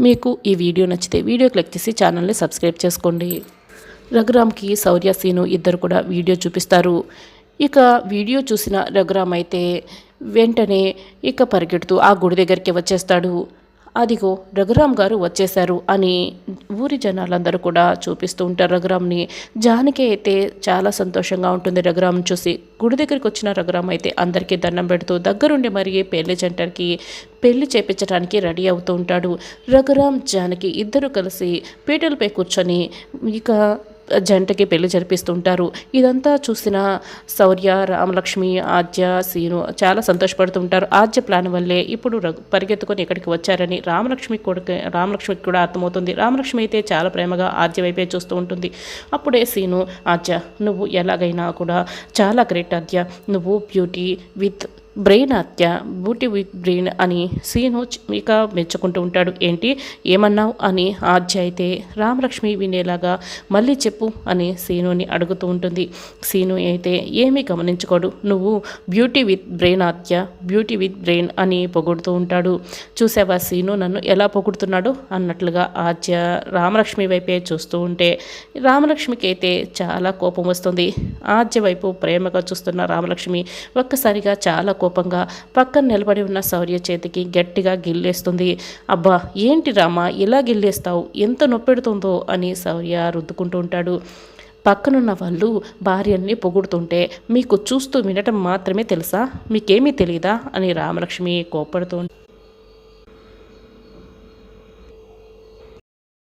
మీకు ఈ వీడియో నచ్చితే వీడియో క్లిక్ చేసి ఛానల్ని సబ్స్క్రైబ్ చేసుకోండి. రఘురామ్కి శౌర్య సీను ఇద్దరు కూడా వీడియో చూపిస్తారు. ఇక వీడియో చూసిన రఘురామ్ అయితే వెంటనే ఇక పరిగెడుతూ ఆ గుడి దగ్గరికి వచ్చేస్తాడు. అదిగో రఘురామ్ గారు వచ్చేశారు అని ఊరి జనాలందరూ కూడా చూపిస్తూ ఉంటారు రఘురామ్ని. జానకి అయితే చాలా సంతోషంగా ఉంటుంది రఘురామ్ని చూసి. గుడి దగ్గరికి వచ్చిన రఘురామ్ అయితే అందరికీ దండం పెడుతూ దగ్గరుండి మరి పెళ్లి జంటకి పెళ్లి చేపించడానికి రెడీ అవుతూ ఉంటాడు. రఘురామ్ జానకి ఇద్దరు కలిసి పీటలపై కూర్చొని ఇక జంటకి పెళ్లి జరిపిస్తుంటారు. ఇదంతా చూసిన శౌర్య, రామలక్ష్మి, ఆద్య, సీను చాలా సంతోషపడుతుంటారు. ఆద్య ప్లాన్ వల్లే ఇప్పుడు పరిగెత్తుకొని ఇక్కడికి వచ్చారని రామలక్ష్మికి కూడా అర్థమవుతుంది. రామలక్ష్మి అయితే చాలా ప్రేమగా ఆద్య వైపే చూస్తూ ఉంటుంది. అప్పుడే సీను, ఆద్య నువ్వు ఎలాగైనా కూడా చాలా గ్రేట్ ఆద్య, నువ్వు beauty with brain Aadya, beauty with brain అని సీను ఇక మెచ్చుకుంటూ ఉంటాడు. ఏంటి ఏమన్నావు అని ఆద్య అయితే రామలక్ష్మి వినేలాగా మళ్ళీ చెప్పు అని సీనుని అడుగుతూ ఉంటుంది. సీను అయితే ఏమీ గమనించుకోడు. నువ్వు beauty with brain Aadya, beauty with brain అని పొగుడుతూ ఉంటాడు. చూసావా సీను నన్ను ఎలా పొగుడుతున్నాడు అన్నట్లుగా ఆద్య రామలక్ష్మి వైపే చూస్తూ ఉంటే రామలక్ష్మికి అయితే చాలా కోపం వస్తుంది. ఆద్య వైపు ప్రేమగా చూస్తున్న రామలక్ష్మి ఒక్కసారిగా చాలా కోపంగా పక్కన నిలబడి ఉన్న శౌర్య చేతికి గట్టిగా గిల్లేస్తుంది. అబ్బా ఏంటి రామా ఇలా గిల్లేస్తావు, ఎంత నొప్పెడుతుందో అని శౌర్య రుద్దుకుంటూ ఉంటాడు. పక్కనున్న వాళ్ళు భార్యల్ని పొగుడుతుంటే మీకు చూస్తూ వినటం మాత్రమే తెలుసా, మీకేమీ తెలీదా అని రామలక్ష్మి కోపడుతూ